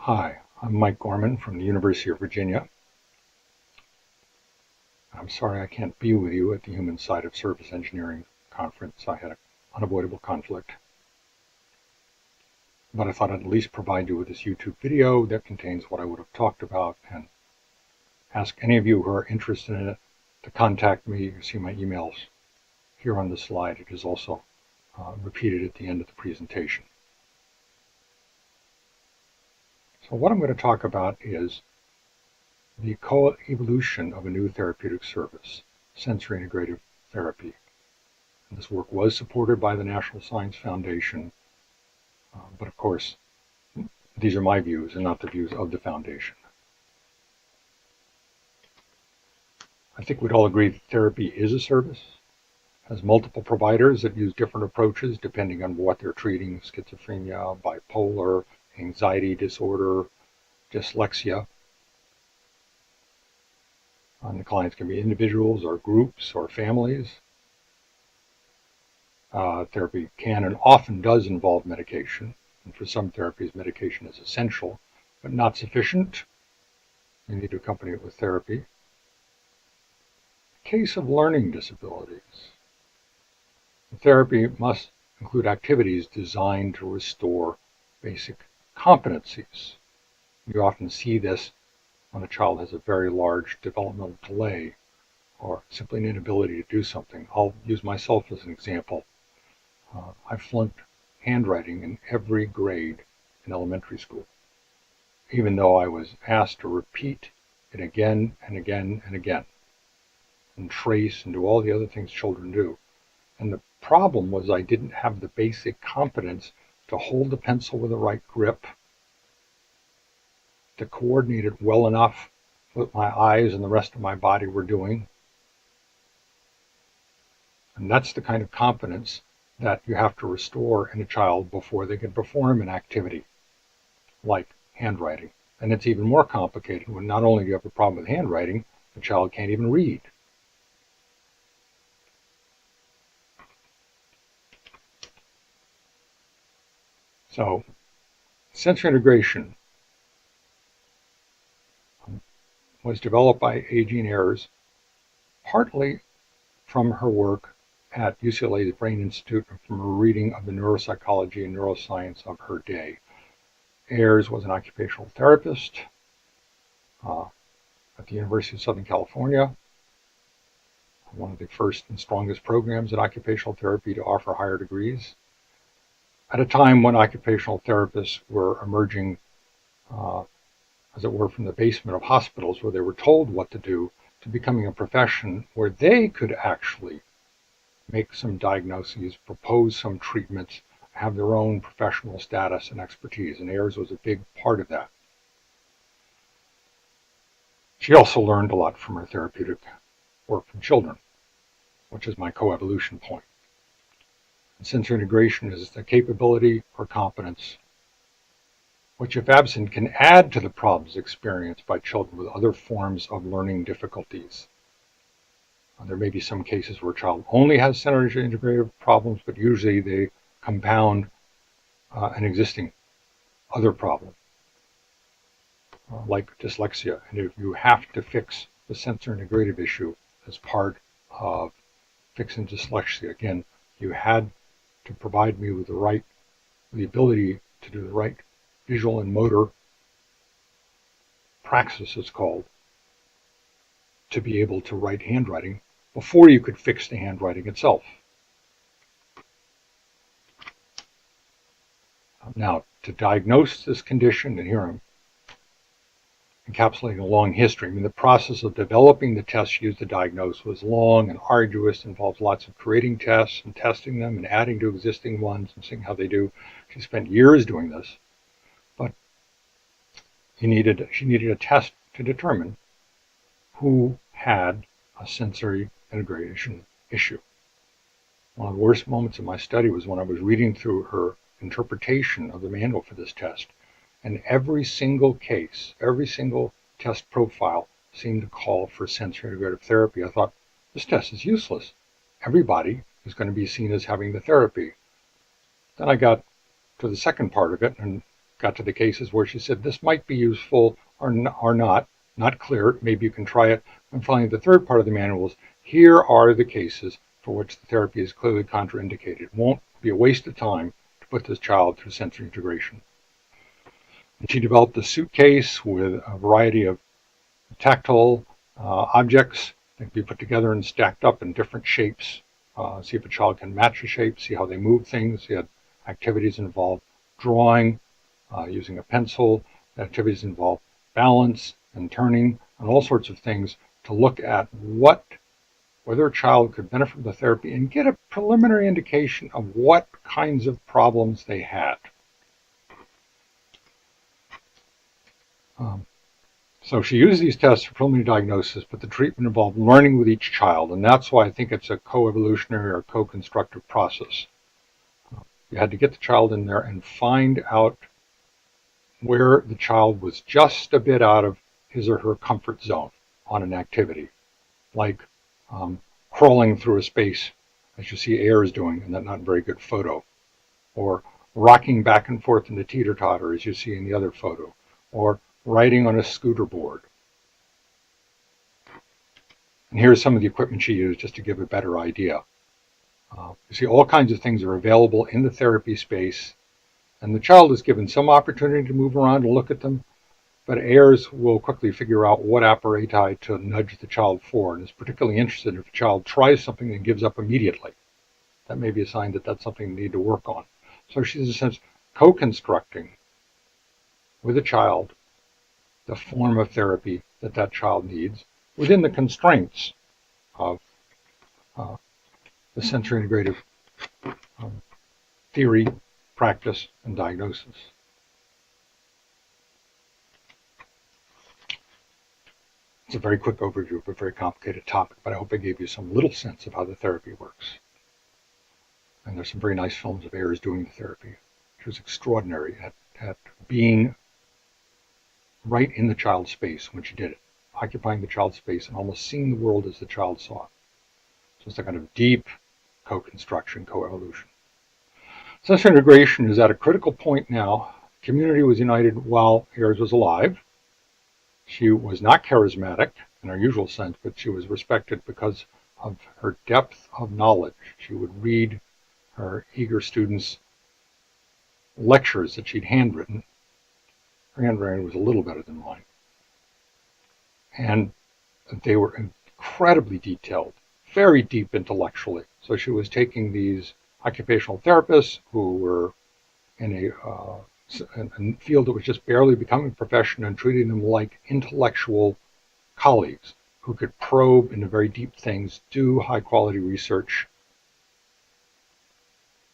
Hi, I'm Mike Gorman from the University of Virginia. I'm sorry I can't be with you at the Human Side of Service Engineering conference. I had an unavoidable conflict. But I thought I'd at least provide you with this YouTube video that contains what I would have talked about and ask any of you who are interested in it to contact me. You see my emails here on the slide. It is also repeated at the end of the presentation. So what I'm going to talk about is the co-evolution of a new therapeutic service, sensory integrative therapy. And this work was supported by the National Science Foundation, but of course, these are my views and not the views of the foundation. I think we'd all agree that therapy is a service, has multiple providers that use different approaches depending on what they're treating: schizophrenia, bipolar, anxiety disorder, dyslexia. And the clients can be individuals or groups or families. Therapy can and often does involve medication, and for some therapies, medication is essential, but not sufficient. You need to accompany it with therapy. In the case of learning disabilities, the therapy must include activities designed to restore basic competencies. You often see this when a child has a very large developmental delay or simply an inability to do something. I'll use myself as an example. I flunked handwriting in every grade in elementary school, even though I was asked to repeat it again and again and again, and trace and do all the other things children do. And the problem was I didn't have the basic competence to hold the pencil with the right grip, to coordinate it well enough with my eyes and the rest of my body were doing. And that's the kind of competence that you have to restore in a child before they can perform an activity like handwriting. And it's even more complicated when not only do you have a problem with handwriting, the child can't even read. So sensory integration was developed by Ayres partly from her work at UCLA's Brain Institute and from her reading of the neuropsychology and neuroscience of her day. Ayres was an occupational therapist at the University of Southern California, one of the first and strongest programs in occupational therapy to offer higher degrees, at a time when occupational therapists were emerging, as it were, from the basement of hospitals where they were told what to do, to becoming a profession where they could actually make some diagnoses, propose some treatments, have their own professional status and expertise, and Ayres was a big part of that. She also learned a lot from her therapeutic work from children, which is my co-evolution point. And sensory integration is the capability or competence which, if absent, can add to the problems experienced by children with other forms of learning difficulties. There may be some cases where a child only has sensory integrative problems, but usually they compound an existing other problem, like dyslexia. And if you have to fix the sensory integrative issue as part of fixing dyslexia, again, you had to provide me with the ability to do the right visual and motor praxis, it's called, to be able to write handwriting before you could fix the handwriting itself. Now, to diagnose this condition, and here I'm encapsulating a long history. I mean, the process of developing the tests used to diagnose was long and arduous, involves lots of creating tests and testing them and adding to existing ones and seeing how they do. She spent years doing this, but she needed a test to determine who had a sensory integration issue. One of the worst moments of my study was when I was reading through her interpretation of the manual for this test, and every single case, every single test profile seemed to call for sensory integrative therapy. I thought, this test is useless. Everybody is going to be seen as having the therapy. Then I got to the second part of it and got to the cases where she said this might be useful or not clear. Maybe you can try it. And finally, the third part of the manual is here are the cases for which the therapy is clearly contraindicated. It won't be a waste of time to put this child through sensory integration. And she developed a suitcase with a variety of tactile objects that can be put together and stacked up in different shapes. See if a child can match the shape, see how they move things. She had activities involved drawing, using a pencil, activities involve balance and turning, and all sorts of things to look at whether a child could benefit from the therapy and get a preliminary indication of what kinds of problems they had. So she used these tests for preliminary diagnosis, but the treatment involved learning with each child, and that's why I think it's a co-evolutionary or co-constructive process. You had to get the child in there and find out where the child was just a bit out of his or her comfort zone on an activity, like crawling through a space, as you see Ayres doing in that not very good photo, or rocking back and forth in the teeter-totter, as you see in the other photo, or riding on a scooter board. And here's some of the equipment she used just to give a better idea. You see all kinds of things are available in the therapy space, and the child is given some opportunity to move around and look at them, but Ayres will quickly figure out what apparatus to nudge the child for, and is particularly interested if a child tries something and gives up immediately. That may be a sign that that's something they need to work on. So she's, in a sense, co-constructing with a child the form of therapy that that child needs within the constraints of the sensory integrative theory, practice, and diagnosis. It's a very quick overview of a very complicated topic, but I hope I gave you some little sense of how the therapy works. And there's some very nice films of Ayres doing the therapy. She was extraordinary at being right in the child's space when she did it, occupying the child's space and almost seeing the world as the child saw it. So it's a kind of deep co-construction, co-evolution. Sensory integration is at a critical point now. The community was united while Ayres was alive. She was not charismatic in our usual sense, but she was respected because of her depth of knowledge. She would read her eager students lectures that she'd handwritten. Her handwriting was a little better than mine. And they were incredibly detailed, very deep intellectually. So she was taking these occupational therapists who were in a field that was just barely becoming a profession and treating them like intellectual colleagues who could probe into very deep things, do high quality research,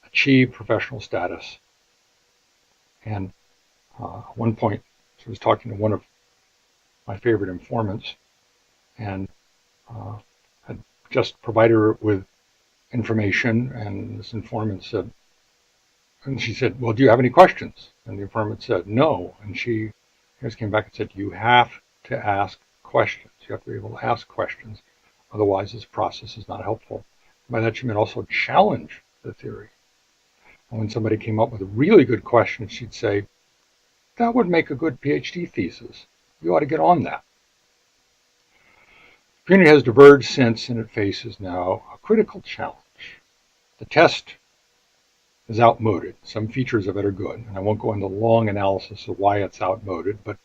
achieve professional status. And at one point, she was talking to one of my favorite informants and had just provided her with information, and this informant said, and she said, well, do you have any questions? And the informant said, no. And she just came back and said, you have to ask questions. You have to be able to ask questions. Otherwise, this process is not helpful. By that, she meant also challenge the theory. And when somebody came up with a really good question, she'd say, that would make a good PhD thesis. You ought to get on that. The community has diverged since, and it faces now a critical challenge. The test is outmoded. Some features of it are good, and I won't go into long analysis of why it's outmoded, but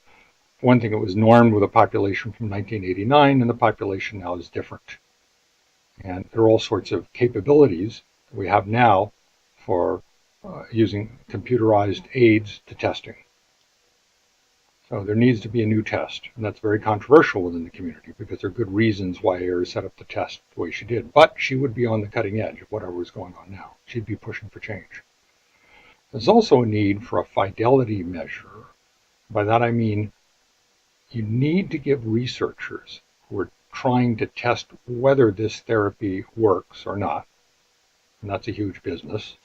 for one thing, it was normed with a population from 1989, and the population now is different. And there are all sorts of capabilities that we have now for using computerized aids to testing. So there needs to be a new test, and that's very controversial within the community because there are good reasons why Ayres set up the test the way she did. But she would be on the cutting edge of whatever was going on now. She'd be pushing for change. There's also a need for a fidelity measure. By that I mean you need to give researchers who are trying to test whether this therapy works or not, and that's a huge business,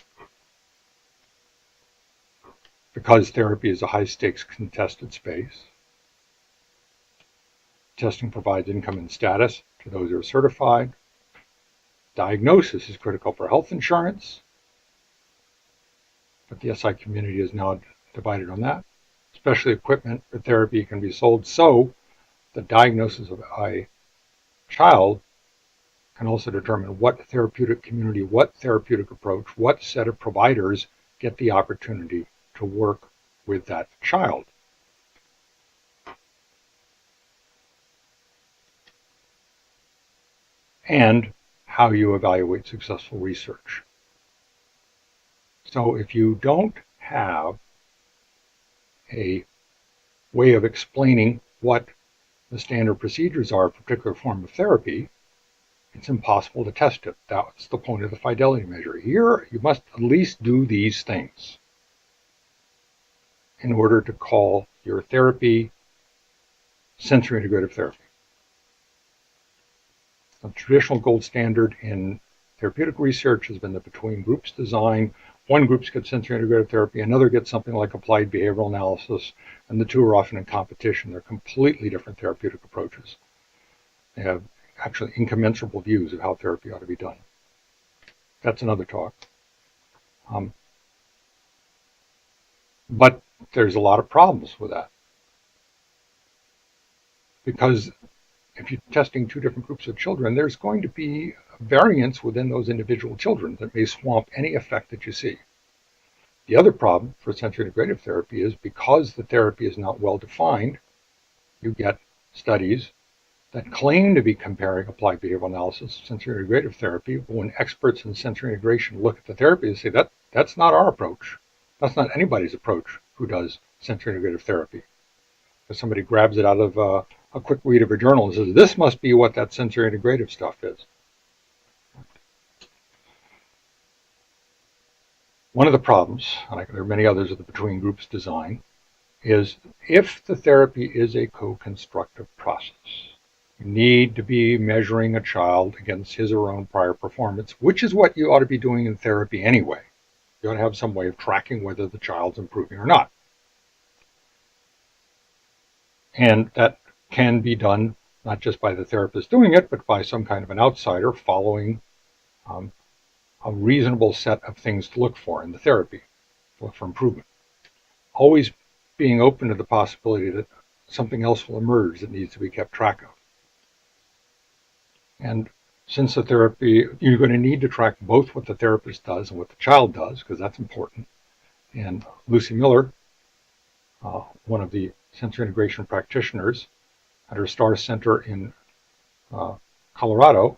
because therapy is a high-stakes contested space. Testing provides income and status to those who are certified. Diagnosis is critical for health insurance, but the SI community is now divided on that. especially equipment for therapy, can be sold. So the diagnosis of a child can also determine what therapeutic community, what therapeutic approach, what set of providers get the opportunity to work with that child. And how you evaluate successful research. So if you don't have a way of explaining what the standard procedures are for a particular form of therapy, it's impossible to test it. That's the point of the fidelity measure. Here, you must at least do these things in order to call your therapy sensory integrative therapy. The traditional gold standard in therapeutic research has been the between groups design. One group gets sensory integrative therapy, another gets something like applied behavioral analysis, and the two are often in competition. They're completely different therapeutic approaches. They have actually incommensurable views of how therapy ought to be done. That's another talk. But there's a lot of problems with that. Because if you're testing two different groups of children, there's going to be variance within those individual children that may swamp any effect that you see. The other problem for sensory integrative therapy is because the therapy is not well defined, you get studies that claim to be comparing applied behavioral analysis to sensory integrative therapy, but when experts in sensory integration look at the therapy, they say that's not our approach. That's not anybody's approach who does sensory integrative therapy. If somebody grabs it out of a quick read of a journal and says, this must be what that sensory integrative stuff is. One of the problems, and there are many others of the between groups design, is if the therapy is a co-constructive process, you need to be measuring a child against his or her own prior performance, which is what you ought to be doing in therapy anyway. You ought to have some way of tracking whether the child's improving or not. And that can be done not just by the therapist doing it, but by some kind of an outsider following a reasonable set of things to look for in the therapy, to look for improvement. Always being open to the possibility that something else will emerge that needs to be kept track of. And since the therapy, you're going to need to track both what the therapist does and what the child does, because that's important. And Lucy Miller, one of the sensory integration practitioners at her STAR Center in Colorado,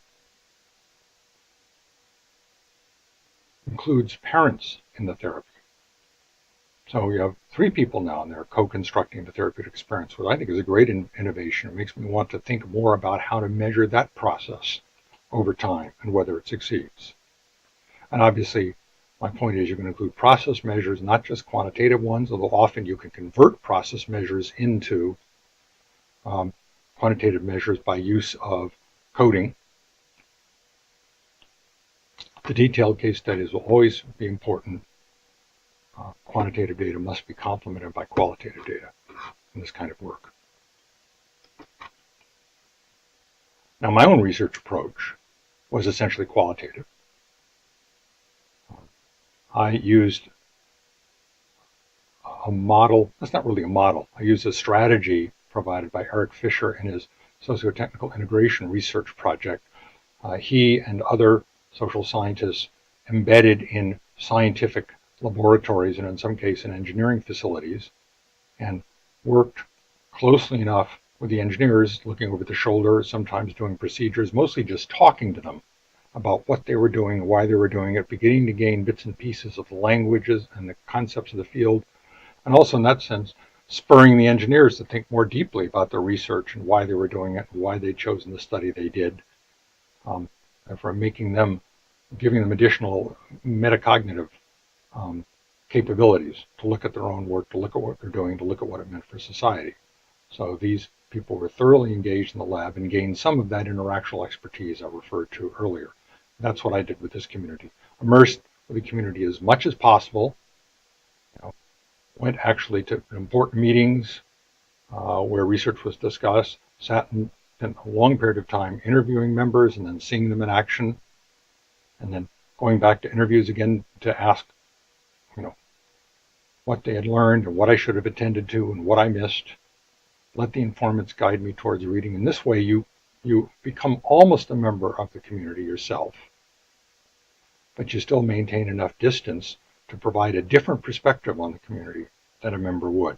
includes parents in the therapy. So we have 3 people now, and they're co-constructing the therapeutic experience, which I think is a great innovation. It makes me want to think more about how to measure that process over time and whether it succeeds. And obviously, my point is you're going to include process measures, not just quantitative ones, although often you can convert process measures into quantitative measures by use of coding. The detailed case studies will always be important. Quantitative data must be complemented by qualitative data in this kind of work. Now, my own research approach was essentially qualitative. I used a model, that's not really a model, I used a strategy provided by Eric Fisher in his socio-technical integration research project. He and other social scientists embedded in scientific laboratories and in some cases in engineering facilities, and worked closely enough with the engineers, looking over the shoulder, sometimes doing procedures, mostly just talking to them about what they were doing, why they were doing it, beginning to gain bits and pieces of the languages and the concepts of the field, and also in that sense, spurring the engineers to think more deeply about their research and why they were doing it and why they'd chosen the study they did, and for giving them additional metacognitive capabilities to look at their own work, to look at what they're doing, to look at what it meant for society. So these people were thoroughly engaged in the lab and gained some of that interactional expertise I referred to earlier. That's what I did with this community. Immersed with the community as much as possible. Went actually to important meetings where research was discussed, sat and spent a long period of time interviewing members and then seeing them in action, and then going back to interviews again to ask, what they had learned and what I should have attended to and what I missed. Let the informants guide me towards reading. In this way, you become almost a member of the community yourself, but you still maintain enough distance to provide a different perspective on the community than a member would.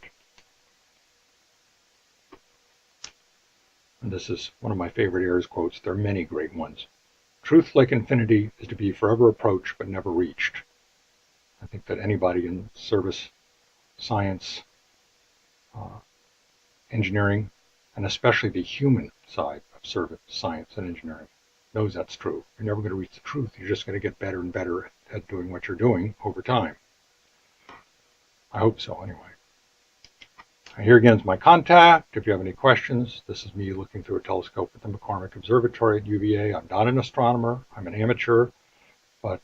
And this is one of my favorite Ayres quotes. There are many great ones. Truth, like infinity, is to be forever approached but never reached. I think that anybody in service, science, engineering, and especially the human side of service, science, and engineering knows that's true. You're never going to reach the truth. You're just going to get better and better at doing what you're doing over time. I hope so, anyway. Here again is my contact. If you have any questions, this is me looking through a telescope at the McCormick Observatory at UVA. I'm not an astronomer. I'm an amateur, but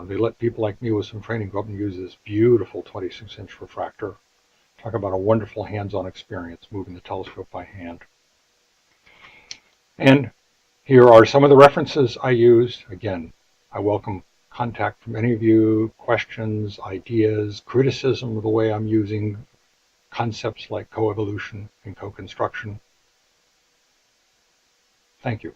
they let people like me with some training go up and use this beautiful 26-inch refractor. Talk about a wonderful hands-on experience moving the telescope by hand. And here are some of the references I used. Again, I welcome contact from any of you, questions, ideas, criticism of the way I'm using concepts like coevolution and co-construction. Thank you.